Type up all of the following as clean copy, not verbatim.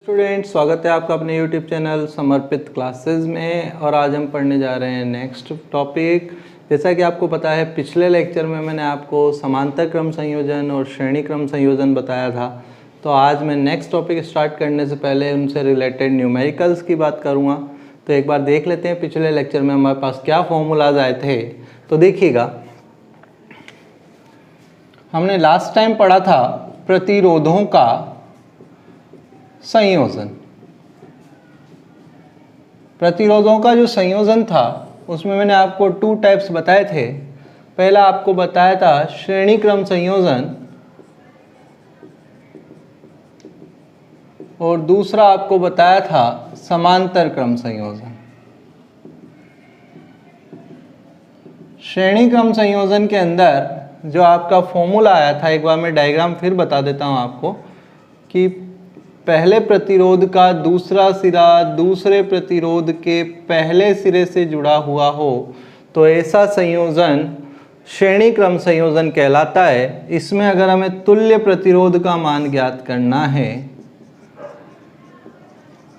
Student, स्वागत है आपका अपने यूट्यूब चैनल समर्पित क्लासेस में। और आज हम पढ़ने जा रहे हैं नेक्स्ट टॉपिक। जैसा कि आपको पता है, पिछले लेक्चर में मैंने आपको समांतर क्रम संयोजन और श्रेणी क्रम संयोजन बताया था। तो आज मैं नेक्स्ट टॉपिक स्टार्ट करने से पहले उनसे रिलेटेड न्यूमेरिकल्स की बात करूँगा। तो एक बार देख लेते हैं पिछले लेक्चर में हमारे पास क्या फॉर्मूलाज आए थे। तो देखिएगा, हमने लास्ट टाइम पढ़ा था प्रतिरोधों का संयोजन। प्रतिरोधों का जो संयोजन था उसमें मैंने आपको 2 टाइप्स बताए थे। पहला आपको बताया था श्रेणी क्रम संयोजन और दूसरा आपको बताया था समांतर क्रम संयोजन। श्रेणी क्रम संयोजन के अंदर जो आपका फॉर्मूला आया था, एक बार मैं डायग्राम फिर बता देता हूं आपको, कि पहले प्रतिरोध का दूसरा सिरा दूसरे प्रतिरोध के पहले सिरे से जुड़ा हुआ हो तो ऐसा संयोजन श्रेणी क्रम संयोजन कहलाता है। इसमें अगर हमें तुल्य प्रतिरोध का मान ज्ञात करना है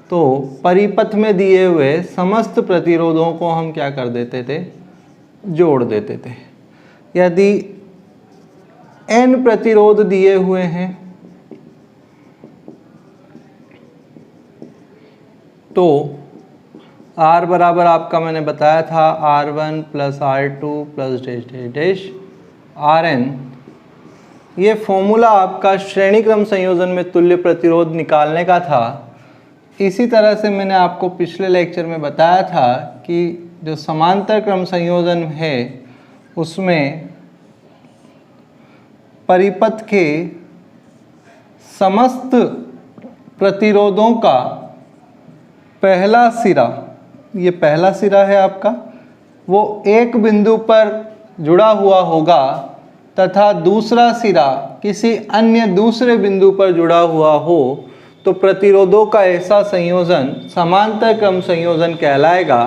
तो परिपथ में दिए हुए समस्त प्रतिरोधों को हम क्या कर देते थे, जोड़ देते थे। यदि n प्रतिरोध दिए हुए हैं तो R बराबर आपका मैंने बताया था R1 plus R2 plus dash dash dash Rn। ये फॉर्मूला आपका श्रेणी क्रम संयोजन में तुल्य प्रतिरोध निकालने का था। इसी तरह से मैंने आपको पिछले लेक्चर में बताया था कि जो समांतर क्रम संयोजन है उसमें परिपथ के समस्त प्रतिरोधों का पहला सिरा, ये पहला सिरा है आपका, वो एक बिंदु पर जुड़ा हुआ होगा तथा दूसरा सिरा किसी अन्य दूसरे बिंदु पर जुड़ा हुआ हो तो प्रतिरोधों का ऐसा संयोजन समांतर क्रम संयोजन कहलाएगा।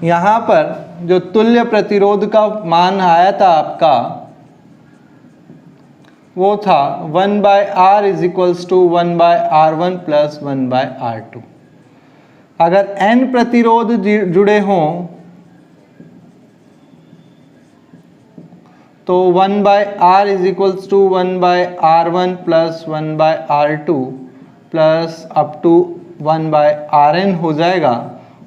यहाँ पर जो तुल्य प्रतिरोध का मान आया था आपका वो था 1/R is equals to 1/R1 plus 1/R2। अगर n प्रतिरोध जुड़े हों तो 1/R is equals to 1/R1 plus 1/R2 plus up to 1/Rn हो जाएगा।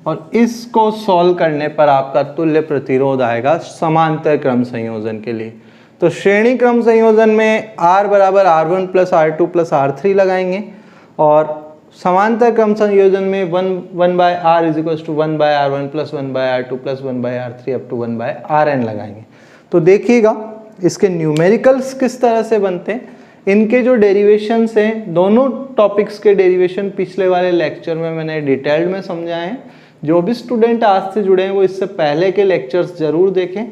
और इसको सॉल्व करने पर आपका तुल्य प्रतिरोध आएगा समांतर क्रम संयोजन के लिए। तो श्रेणी क्रम संयोजन में R बराबर R1 plus R2 plus R3 लगाएंगे और समांतर क्रम संयोजन में 1/R is equals to 1/R1 plus 1/R2 plus 1/R3 up to 1/Rn लगाएंगे। तो देखिएगा इसके न्यूमेरिकल्स किस तरह से बनते हैं। इनके जो डेरिवेशंस हैं, दोनों टॉपिक्स के डेरिवेशन पिछले वाले लेक्चर में मैंने डिटेल्ड में समझाए हैं। जो भी स्टूडेंट आज से जुड़े हैं वो इससे पहले के लेक्चर्स जरूर देखें।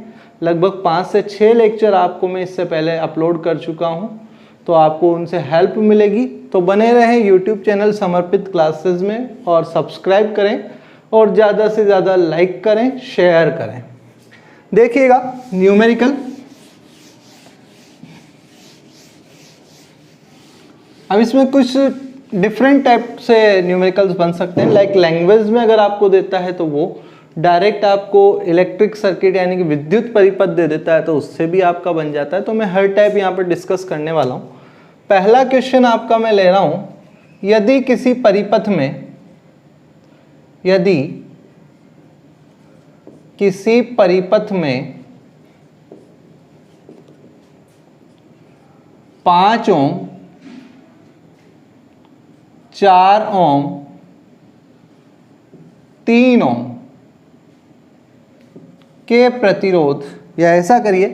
लगभग 5 से 6 लेक्चर आपको मैं इससे पहले अपलोड कर चुका हूं, तो आपको उनसे हेल्प मिलेगी। तो बने रहें यूट्यूब चैनल समर्पित क्लासेस में और सब्सक्राइब करें और ज़्यादा से ज़्यादा लाइक करें, शेयर करें। देखिएगा न्यूमेरिकल, अब इसमें कुछ डिफरेंट टाइप से न्यूमेरिकल्स बन सकते हैं। लाइक लैंग्वेज में अगर आपको देता है तो वो डायरेक्ट आपको इलेक्ट्रिक सर्किट यानी कि विद्युत परिपथ दे देता है, तो उससे भी आपका बन जाता है। तो मैं हर टाइप यहाँ पर डिस्कस करने वाला हूँ। पहला क्वेश्चन आपका मैं ले रहा हूँ, यदि किसी परिपथ में, यदि किसी परिपथ में 5 ओम, 4 ओम, 3 ओम के प्रतिरोध, या ऐसा करिए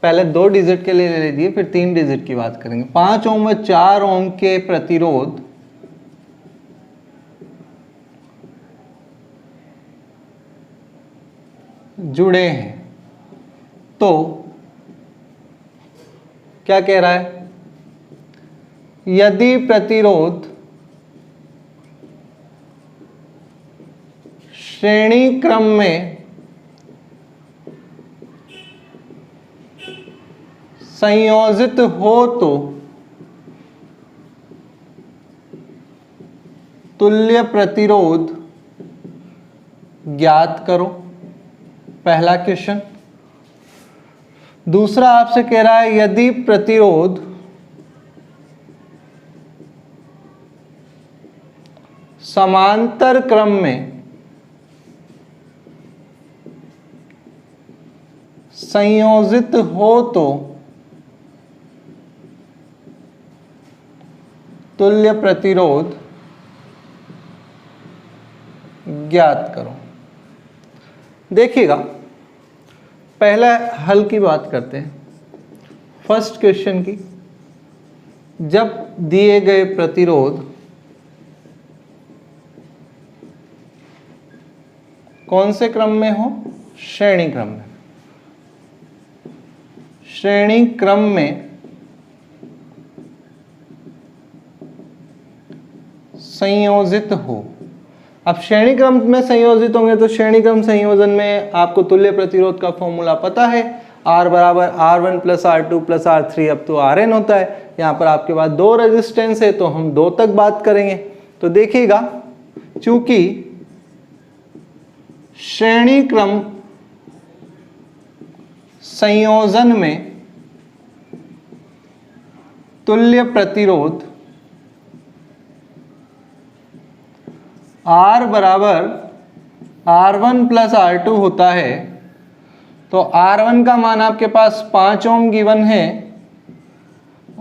पहले 2 डिजिट के लिए ले लीजिए फिर 3 डिजिट की बात करेंगे। 5 ओम व 4 ओम के प्रतिरोध जुड़े हैं तो क्या कह रहा है, यदि प्रतिरोध श्रेणी क्रम में संयोजित हो तो तुल्य प्रतिरोध ज्ञात करो, पहला क्वेश्चन। दूसरा आपसे कह रहा है यदि प्रतिरोध समांतर क्रम में संयोजित हो तो तुल्य प्रतिरोध ज्ञात करो। देखिएगा, पहला हल की बात करते हैं, फर्स्ट क्वेश्चन की। जब दिए गए प्रतिरोध कौन से क्रम में हो? श्रेणी क्रम में। श्रेणी क्रम में संयोजित हो। अब श्रेणी क्रम में संयोजित होंगे तो श्रेणी क्रम संयोजन में आपको तुल्य प्रतिरोध का फॉर्मूला पता है, R बराबर R1 plus R2 plus R3 up to Rn होता है। यहाँ पर आपके पास दो रेजिस्टेंस है तो हम दो तक बात करेंगे। तो देखिएगा, चूंकि श्रेणी क्रम संयोजन में तुल्य प्रतिरोध R बराबर R1 प्लस R2 होता है, तो R1 का मान आपके पास 5 ओम गिवन है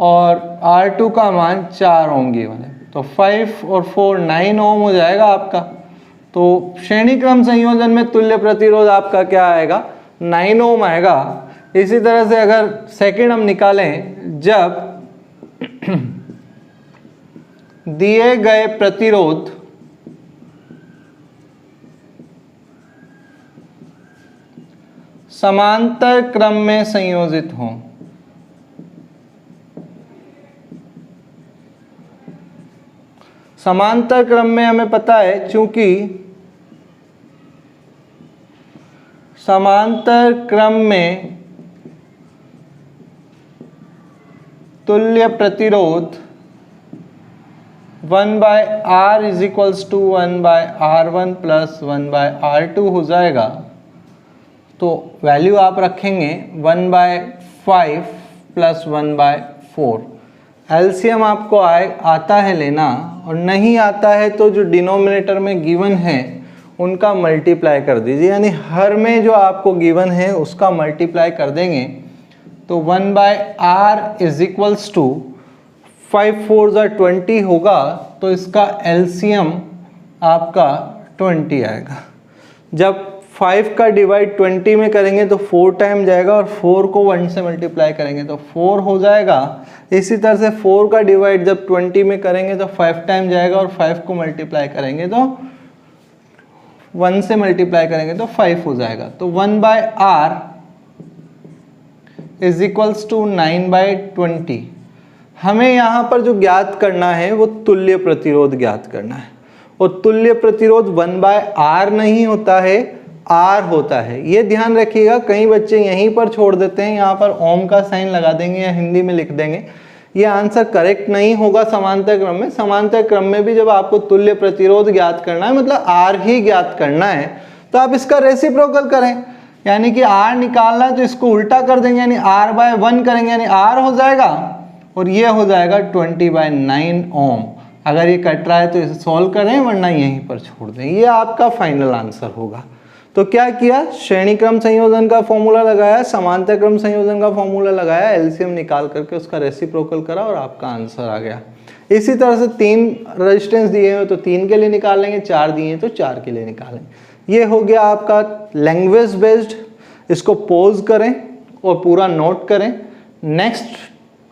और R2 का मान 4 ओम गिवन है, तो 5 और 4 9 ओम हो जाएगा आपका। तो श्रेणी क्रम संयोजन में तुल्य प्रतिरोध आपका क्या आएगा? 9 ओम आएगा। इसी तरह से अगर सेकंड हम निकालें, जब दिए गए प्रतिरोध समांतर क्रम में संयोजित हों, समांतर क्रम में हमें पता है, चूंकि समांतर क्रम में तुल्य प्रतिरोध 1/R is equals to 1/R1 plus 1/R2 हो जाएगा। तो वैल्यू आप रखेंगे 1/5 प्लस 1/4। एलसीएम आपको आता है लेना, और नहीं आता है तो जो डिनोमिनेटर में गिवन है उनका मल्टीप्लाई कर दीजिए, यानी हर में जो आपको गिवन है उसका मल्टीप्लाई कर देंगे। तो 1/R इज इक्वल्स टू 5 4 20 होगा, तो इसका एलसीएम आपका 20 आएगा। जब 5 का डिवाइड 20 में करेंगे तो 4 टाइम जाएगा, और 4 को 1 से मल्टीप्लाई करेंगे तो 4 हो जाएगा। इसी तरह से 4 का डिवाइड जब 20 में करेंगे तो 5 टाइम जाएगा, और 5 को मल्टीप्लाई करेंगे तो 1 से मल्टीप्लाई करेंगे तो 5 हो जाएगा। तो 1/R इज इक्वल्स टू 9/20। हमें यहाँ पर जो ज्ञात करना है वो तुल्य प्रतिरोध ज्ञात करना है, और तुल्य प्रतिरोध 1/R नहीं होता है, R होता है। ये ध्यान रखिएगा, कई बच्चे यहीं पर छोड़ देते हैं, यहाँ पर ओम का साइन लगा देंगे या हिंदी में लिख देंगे। ये आंसर करेक्ट नहीं होगा समांतर क्रम में। समांतर क्रम में भी जब आपको तुल्य प्रतिरोध ज्ञात करना है, मतलब R ही ज्ञात करना है, तो आप इसका रेसिप्रोकल करें, यानी कि R निकालना है तो इसको उल्टा कर देंगे, यानी R/1 करेंगे, यानी R हो जाएगा, और ये हो जाएगा 20/9 ओम। अगर ये कट रहा है तो इसे सॉल्व करें, वरना यहीं पर छोड़ दें। ये आपका फाइनल आंसर होगा। तो क्या किया? श्रेणी क्रम संयोजन का फॉर्मूला लगाया, समांतर क्रम संयोजन का फॉर्मूला लगाया, एलसीएम निकाल करके उसका रेसिप्रोकल करा और आपका आंसर आ गया। इसी तरह से 3 रेजिस्टेंस दिए हैं तो 3 के लिए निकालेंगे, 4 दिए हैं तो 4 के लिए निकालेंगे। ये हो गया आपका लैंग्वेज बेस्ड। इसको पॉज करें और पूरा नोट करें। नेक्स्ट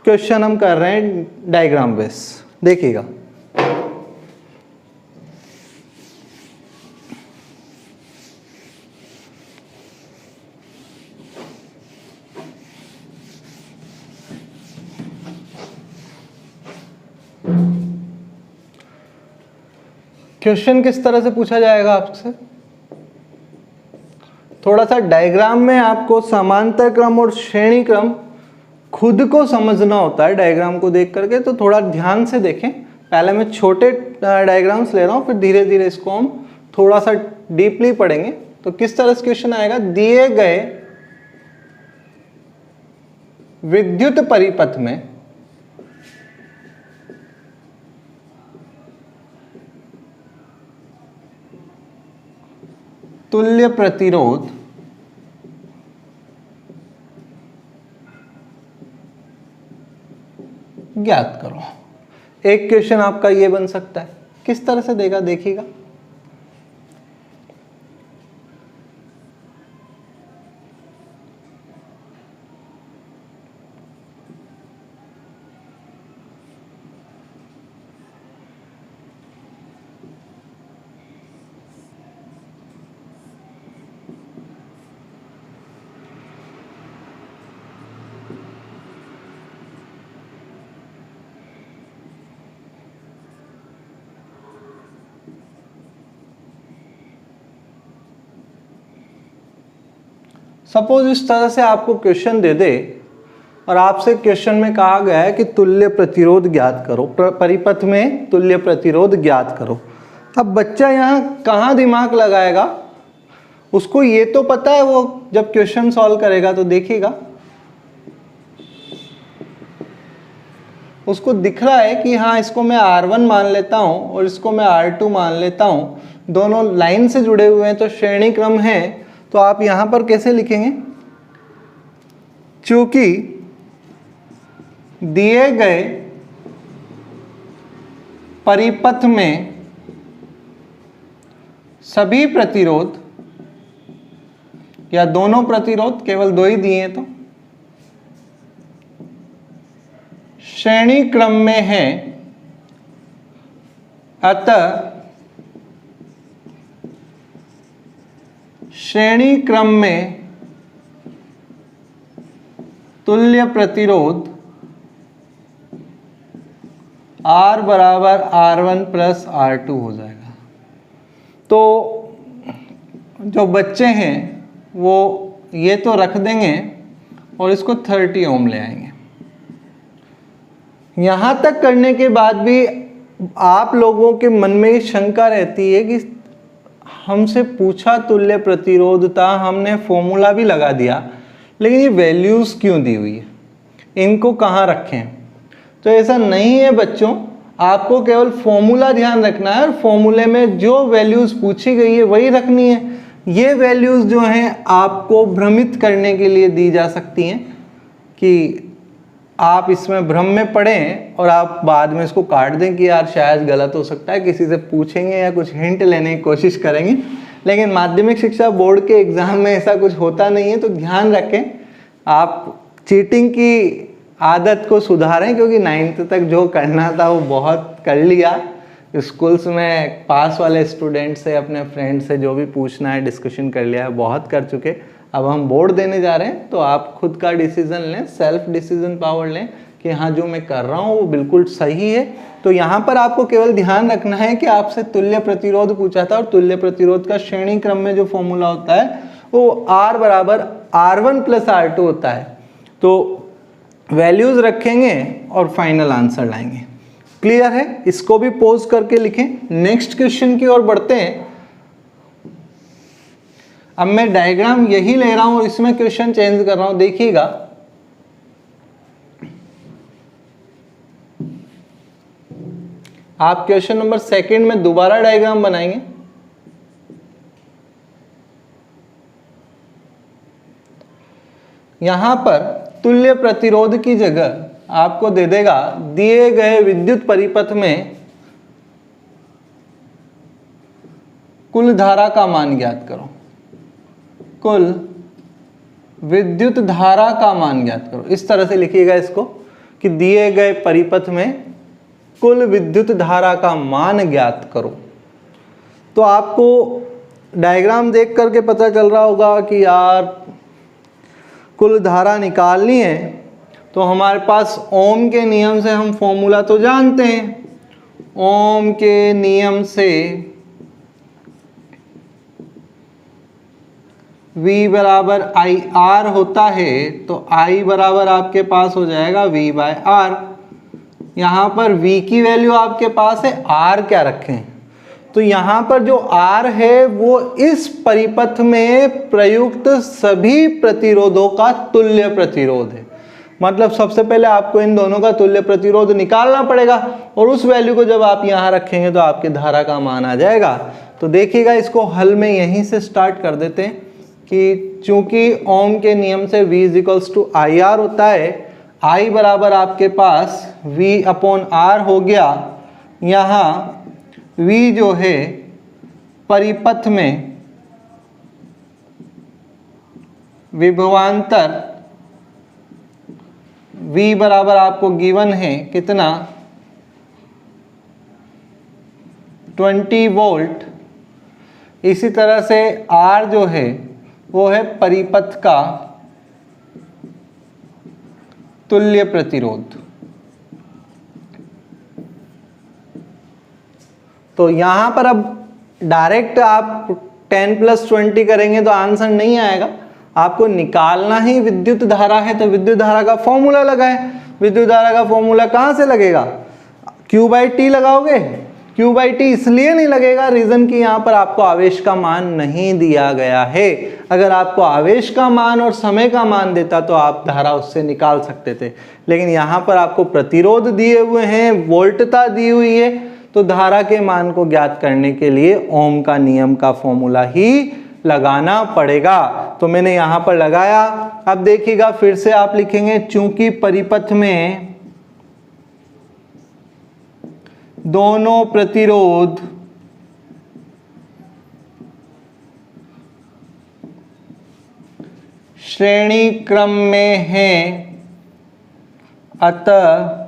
क्वेश्चन हम कर रहे हैं डायग्राम बेस। देखिएगा, क्वेश्चन किस तरह से पूछा जाएगा आपसे? थोड़ा सा डायग्राम में आपको समांतर क्रम और श्रेणी क्रम खुद को समझना होता है। डायग्राम को देख करके तो थोड़ा ध्यान से देखें पहले मैं छोटे डायग्राम्स ले रहा हूँ, फिर धीरे धीरे इसको हम थोड़ा सा डीपली पढ़ेंगे। तो किस तरह से क्वेश्चन आएगा, दिए गए विद्युत परिपथ में तुल्य प्रतिरोध ज्ञात करो। एक क्वेश्चन आपका ये बन सकता है, किस तरह से देगा देखिएगा। सपोज इस तरह से आपको क्वेश्चन दे दे और आपसे क्वेश्चन में कहा गया है कि तुल्य प्रतिरोध ज्ञात करो, परिपथ में तुल्य प्रतिरोध ज्ञात करो। अब बच्चा यहाँ कहाँ दिमाग लगाएगा, उसको ये तो पता है, वो जब क्वेश्चन सॉल्व करेगा तो देखिएगा उसको दिख रहा है कि हाँ इसको मैं R1 मान लेता हूँ और इसको मैं R2 मान लेता हूँ, दोनों लाइन से जुड़े हुए हैं तो श्रेणी क्रम है। तो आप यहां पर कैसे लिखेंगे, चूंकि दिए गए परिपथ में सभी प्रतिरोध या दोनों प्रतिरोध, केवल दो ही दिए हैं तो श्रेणी क्रम में है, अतः श्रेणी क्रम में तुल्य प्रतिरोध R बराबर R1 प्लस R2 हो जाएगा। तो जो बच्चे हैं वो ये तो रख देंगे और इसको 30 ओम ले आएंगे। यहाँ तक करने के बाद भी आप लोगों के मन में ये शंका रहती है कि हमसे पूछा तुल्य प्रतिरोध था, हमने फॉर्मूला भी लगा दिया, लेकिन ये वैल्यूज क्यों दी हुई है, इनको कहाँ रखें। तो ऐसा नहीं है बच्चों, आपको केवल फॉर्मूला ध्यान रखना है और फॉर्मूले में जो वैल्यूज पूछी गई है वही रखनी है। ये वैल्यूज जो हैं आपको भ्रमित करने के लिए दी जा सकती हैं कि आप इसमें भ्रम में पड़ें और आप बाद में इसको काट दें कि यार शायद गलत हो सकता है, किसी से पूछेंगे या कुछ हिंट लेने की कोशिश करेंगे। लेकिन माध्यमिक शिक्षा बोर्ड के एग्जाम में ऐसा कुछ होता नहीं है, तो ध्यान रखें, आप चीटिंग की आदत को सुधारें, क्योंकि 9th तक जो करना था वो बहुत कर लिया। स्कूल्स में पास वाले स्टूडेंट से, अपने फ्रेंड से जो भी पूछना है डिस्कशन कर लिया है, बहुत कर चुके। अब हम बोर्ड देने जा रहे हैं तो आप खुद का डिसीजन लें, सेल्फ डिसीजन पावर लें कि हाँ जो मैं कर रहा हूँ वो बिल्कुल सही है। तो यहाँ पर आपको केवल ध्यान रखना है कि आपसे तुल्य प्रतिरोध पूछा था और तुल्य प्रतिरोध का श्रेणी क्रम में जो फॉर्मूला होता है वो R बराबर R1 प्लस R2 होता है। तो वैल्यूज रखेंगे और फाइनल आंसर लाएंगे। क्लियर है? इसको भी पोज करके लिखें। नेक्स्ट क्वेश्चन की ओर बढ़ते हैं। अब मैं डायग्राम यही ले रहा हूं और इसमें क्वेश्चन चेंज कर रहा हूं, देखिएगा। आप क्वेश्चन नंबर 2 में दोबारा डायग्राम बनाएंगे। यहां पर तुल्य प्रतिरोध की जगह आपको दे देगा दिए गए विद्युत परिपथ में कुल धारा का मान ज्ञात करो। कुल विद्युत धारा का मान ज्ञात करो। इस तरह से लिखिएगा इसको कि दिए गए परिपथ में कुल विद्युत धारा का मान ज्ञात करो। तो आपको डायग्राम देख करके पता चल रहा होगा कि यार कुल धारा निकालनी है तो हमारे पास ओम के नियम से हम फॉर्मूला तो जानते हैं। ओम के नियम से V बराबर आई आर होता है, तो I बराबर आपके पास हो जाएगा V बाय आर। यहाँ पर v की वैल्यू आपके पास है, r क्या रखें, तो यहाँ पर जो r है वो इस परिपथ में प्रयुक्त सभी प्रतिरोधों का तुल्य प्रतिरोध है। मतलब सबसे पहले आपको इन दोनों का तुल्य प्रतिरोध निकालना पड़ेगा और उस वैल्यू को जब आप यहाँ रखेंगे तो आपकी धारा का मान आ जाएगा। तो देखिएगा, इसको हल में यहीं से स्टार्ट कर देते हैं कि चूंकि ओम के नियम से v = IR होता है, I बराबर आपके पास v/r हो गया। यहाँ v जो है परिपथ में विभवांतर v बराबर आपको गिवन है कितना, 20 वोल्ट। इसी तरह से r जो है वो है परिपथ का तुल्य प्रतिरोध। तो यहां पर अब डायरेक्ट आप 10 + 20 करेंगे तो आंसर नहीं आएगा, आपको निकालना ही विद्युत धारा है। तो विद्युत धारा का फॉर्मूला लगाएं। विद्युत धारा का फॉर्मूला कहां से लगेगा, Q/T लगाओगे। Q/T इसलिए नहीं लगेगा, रीजन कि यहाँ पर आपको आवेश का मान नहीं दिया गया है। अगर आपको आवेश का मान और समय का मान देता तो आप धारा उससे निकाल सकते थे, लेकिन यहाँ पर आपको प्रतिरोध दिए हुए हैं, वोल्टता दी हुई है, तो धारा के मान को ज्ञात करने के लिए ओम का नियम का फॉर्मूला ही लगाना पड़ेगा। तो मैंने यहाँ पर लगाया। अब देखिएगा, फिर से आप लिखेंगे, चूंकि परिपथ में दोनों प्रतिरोध श्रेणी क्रम में हैं, अतः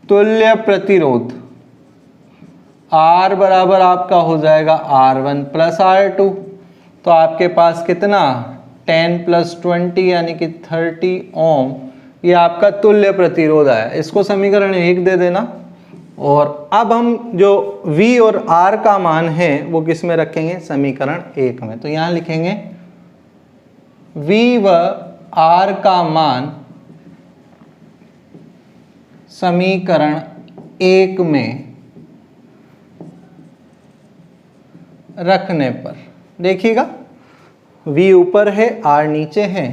तुल्य प्रतिरोध R बराबर आपका हो जाएगा R1 + R2। तो आपके पास कितना, 10 + 20 यानी कि 30 ओम, ये आपका तुल्य प्रतिरोध आया। इसको समीकरण 1 दे देना। और अब हम जो V और R का मान है वो किस में रखेंगे, समीकरण 1 में। तो यहाँ लिखेंगे V व R का मान समीकरण 1 में रखने पर देखिएगा, V ऊपर है, R नीचे है,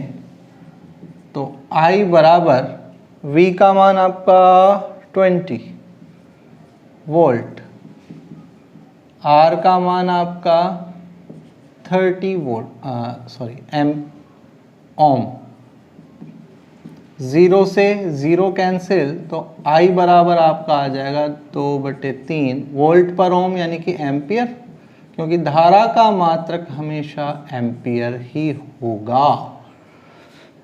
तो I बराबर V का मान आपका 20 वोल्ट, R का मान आपका 30 ओम। 0 से 0 कैंसिल, तो I बराबर आपका आ जाएगा 2/3 वोल्ट पर ओम, यानी कि एम्पियर, क्योंकि धारा का मात्रक हमेशा एम्पियर ही होगा।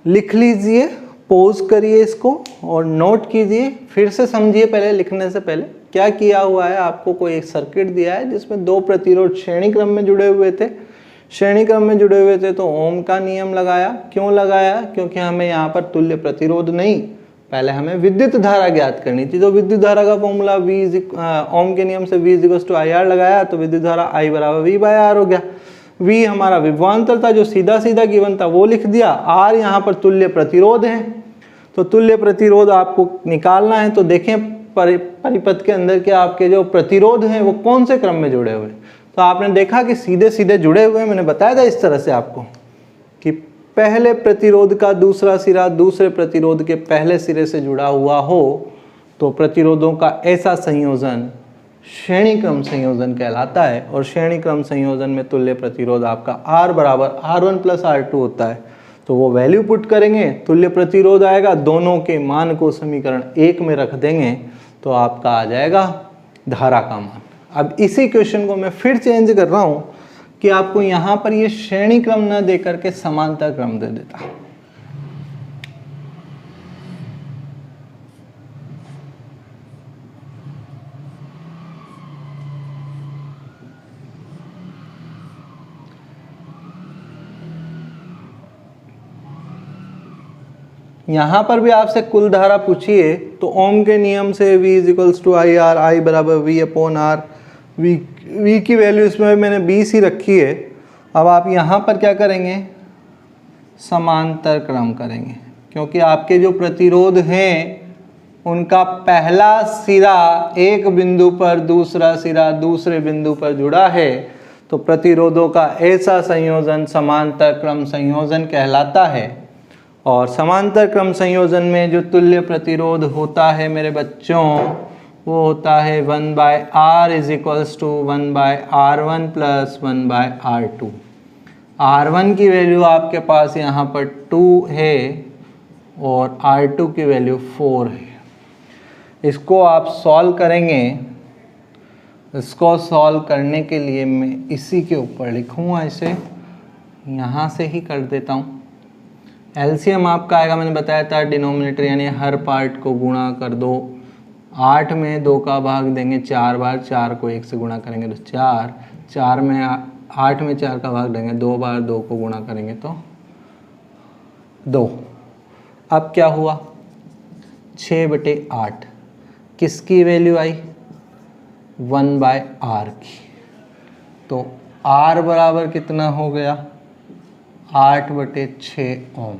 लिख लीजिए, पॉज करिए इसको और नोट कीजिए, फिर से समझिए। पहले लिखने से पहले क्या किया हुआ है, आपको कोई एक सर्किट दिया है जिसमें दो प्रतिरोध श्रेणी क्रम में जुड़े हुए थे। श्रेणी क्रम में जुड़े हुए थे तो ओम का नियम लगाया। क्यों लगाया, क्योंकि हमें यहाँ पर तुल्य प्रतिरोध नहीं, पहले हमें विद्युत धारा ज्ञात करनी थी। तो विद्युत धारा का फॉर्मूला ओम के नियम से V = IR लगाया, तो विद्युत धारा I बराबर V/R हो गया। V हमारा विभवांतर था जो सीधा सीधा गिवन था, वो लिख दिया। R यहाँ पर तुल्य प्रतिरोध है, तो तुल्य प्रतिरोध आपको निकालना है। तो देखें परिपथ के अंदर के आपके जो प्रतिरोध हैं वो कौन से क्रम में जुड़े हुए, तो आपने देखा कि सीधे सीधे जुड़े हुए हैं। मैंने बताया था इस तरह से आपको कि पहले प्रतिरोध का दूसरा सिरा दूसरे प्रतिरोध के पहले सिरे से जुड़ा हुआ हो तो प्रतिरोधों का ऐसा संयोजन श्रेणी क्रम संयोजन कहलाता है। और श्रेणी क्रम संयोजन में तुल्य प्रतिरोध आपका R बराबर R1 + R2 होता है। तो वो वैल्यू पुट करेंगे, तुल्य प्रतिरोध आएगा, दोनों के मान को समीकरण 1 में रख देंगे तो आपका आ जाएगा धारा का मान। अब इसी क्वेश्चन को मैं फिर चेंज कर रहा हूँ कि आपको यहाँ पर ये श्रेणी क्रम न दे करके समांतर क्रम दे देता। यहाँ पर भी आपसे कुल धारा पूछिए तो ओम के नियम से V = IR, I बराबर V/R, V की वैल्यू इसमें मैंने 20 ही रखी है। अब आप यहाँ पर क्या करेंगे, समांतर क्रम करेंगे। क्योंकि आपके जो प्रतिरोध हैं उनका पहला सिरा एक बिंदु पर, दूसरा सिरा दूसरे बिंदु पर जुड़ा है, तो प्रतिरोधों का ऐसा संयोजन समांतर क्रम संयोजन कहलाता है। और समांतर क्रम संयोजन में जो तुल्य प्रतिरोध होता है मेरे बच्चों, वो होता है 1/r is equals to 1/r1 plus 1/r2। R1 की वैल्यू आपके पास यहाँ पर 2 है और R2 की वैल्यू 4 है। इसको आप सॉल्व करेंगे। इसको सॉल्व करने के लिए मैं इसी के ऊपर लिखूँगा, इसे यहाँ से ही कर देता हूँ। एलसीएम आपका आएगा, मैंने बताया था डिनोमिनेटर यानी हर पार्ट को गुणा कर दो। 8 में 2 का भाग देंगे 4 बार, 4 को 1 से गुणा करेंगे तो 4, 4 में 8 में 4 का भाग देंगे 2 बार, 2 को गुणा करेंगे तो 2। अब क्या हुआ, 6/8 किसकी वैल्यू आई, 1/r की। तो r बराबर कितना हो गया, 8/6 ओम।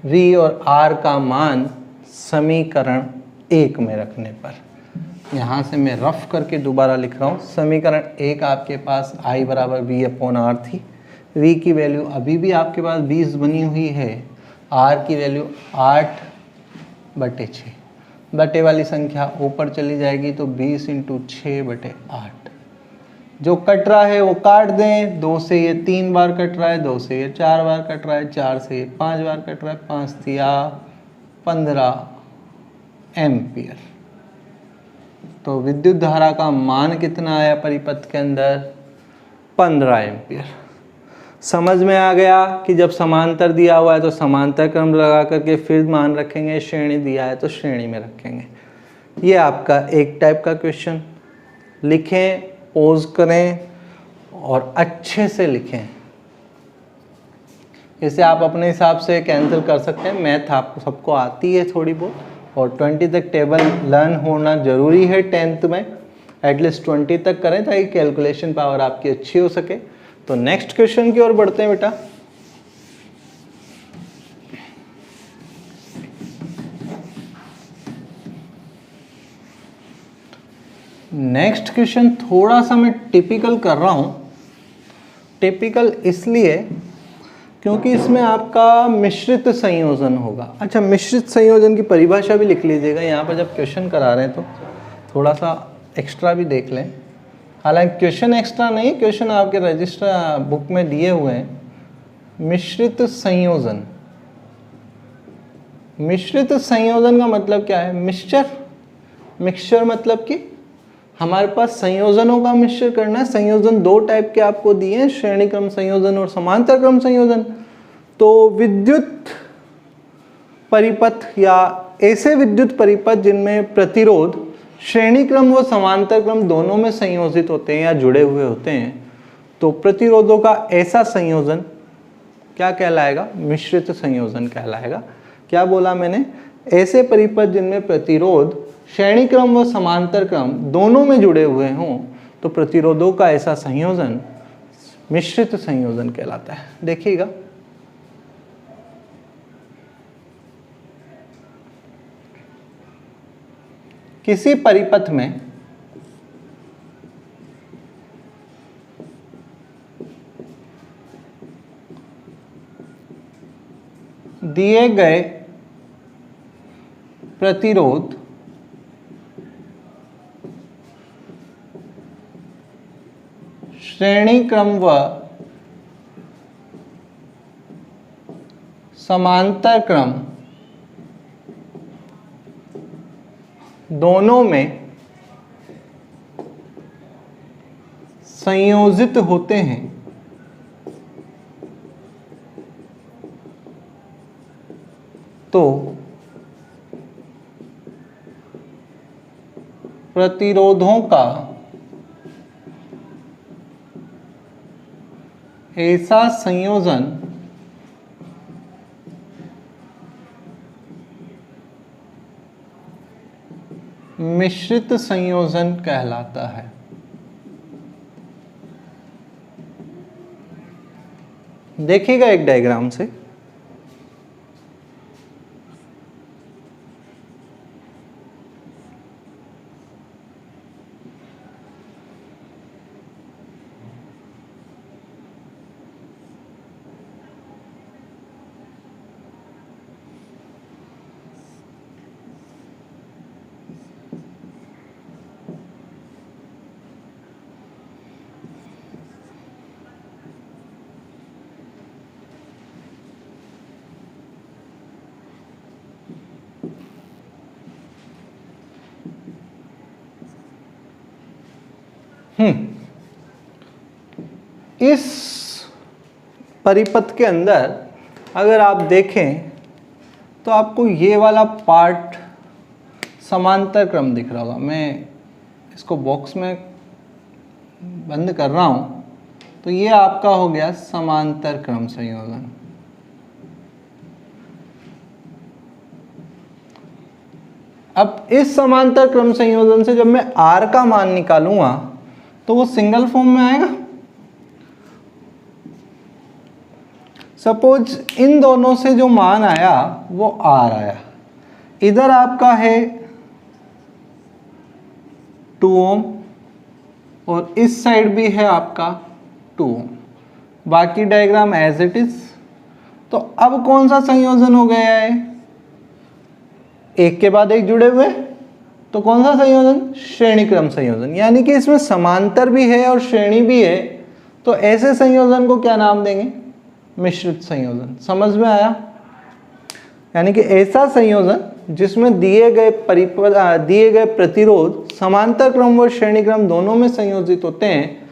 v और r का मान समीकरण 1 में रखने पर, यहाँ से मैं रफ करके दोबारा लिख रहा हूँ। समीकरण 1 आपके पास i बराबर v/r थी। v की वैल्यू अभी भी आपके पास 20 बनी हुई है, r की वैल्यू 8/6। बटे वाली संख्या ऊपर चली जाएगी तो 20 × 6/8। जो कट रहा है वो काट दें। 2 से ये 3 बार कट रहा है, 2 से ये 4 बार कट रहा है, 4 से ये 5 बार कट रहा है, 5 तिया 15 एम्पियर। तो विद्युत धारा का मान कितना आया परिपथ के अंदर, 15 एम्पियर। समझ में आ गया कि जब समांतर दिया हुआ है तो समांतर क्रम लगा करके फिर मान रखेंगे, श्रेणी दिया है तो श्रेणी में रखेंगे। ये आपका एक टाइप का क्वेश्चन। लिखें, पोज करें और अच्छे से लिखें। इसे आप अपने हिसाब से कैंसिल कर सकते हैं। मैथ आपको सबको आती है थोड़ी बहुत, और 20 तक टेबल लर्न होना ज़रूरी है। 10th में एटलीस्ट 20 तक करें ताकि कैलकुलेशन पावर आपकी अच्छी हो सके। तो नेक्स्ट क्वेश्चन की ओर बढ़ते हैं बेटा। नेक्स्ट क्वेश्चन थोड़ा सा मैं टिपिकल कर रहा हूं। टिपिकल इसलिए क्योंकि इसमें आपका मिश्रित संयोजन होगा। अच्छा, मिश्रित संयोजन की परिभाषा भी लिख लीजिएगा। यहाँ पर जब क्वेश्चन करा रहे हैं तो थोड़ा सा एक्स्ट्रा भी देख लें। हालांकि क्वेश्चन एक्स्ट्रा नहीं, क्वेश्चन आपके रजिस्टर बुक में दिए हुए हैं। मिश्रित संयोजन, मिश्रित संयोजन का मतलब क्या है, मिक्सचर। मिक्सचर मतलब कि हमारे पास संयोजनों का मिश्रण करना है। संयोजन 2 टाइप के आपको दिए हैं, श्रेणी क्रम संयोजन और समांतर क्रम संयोजन। तो विद्युत परिपथ या ऐसे विद्युत परिपथ जिनमें प्रतिरोध श्रेणी क्रम व समांतर क्रम दोनों में संयोजित होते हैं या जुड़े हुए होते हैं, तो प्रतिरोधों का ऐसा संयोजन क्या कहलाएगा, मिश्रित संयोजन कहलाएगा। क्या बोला मैंने, ऐसे परिपथ जिनमें प्रतिरोध श्रेणी क्रम व समांतर क्रम दोनों में जुड़े हुए हों, तो प्रतिरोधों का ऐसा संयोजन मिश्रित संयोजन कहलाता है। देखिएगा, किसी परिपथ में दिए गए प्रतिरोध श्रेणी क्रम व समांतर क्रम दोनों में संयोजित होते हैं, तो प्रतिरोधों का ऐसा संयोजन मिश्रित संयोजन कहलाता है। देखिएगा एक डायग्राम से, इस परिपथ के अंदर अगर आप देखें तो आपको ये वाला पार्ट समांतर क्रम दिख रहा होगा। मैं इसको बॉक्स में बंद कर रहा हूं, तो ये आपका हो गया समांतर क्रम संयोजन। अब इस समांतर क्रम संयोजन से जब मैं R का मान निकालूंगा तो वो सिंगल फॉर्म में आएगा। सपोज इन दोनों से जो मान आया वो R आया, इधर आपका है 2 ओम और इस साइड भी है आपका 2 ओम, बाकी डायग्राम एज इट इज। तो अब कौन सा संयोजन हो गया है, एक के बाद एक जुड़े हुए, तो कौन सा संयोजन, श्रेणी क्रम संयोजन। यानी कि इसमें समांतर भी है और श्रेणी भी है, तो ऐसे संयोजन को क्या नाम देंगे, मिश्रित संयोजन। समझ में आया? यानी कि ऐसा संयोजन जिसमें दिए गए प्रतिरोध समांतर क्रम व श्रेणी क्रम दोनों में संयोजित होते हैं,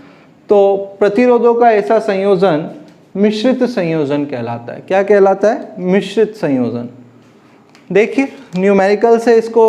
तो प्रतिरोधों का ऐसा संयोजन मिश्रित संयोजन कहलाता है। क्या कहलाता है, मिश्रित संयोजन। देखिए न्यूमेरिकल से इसको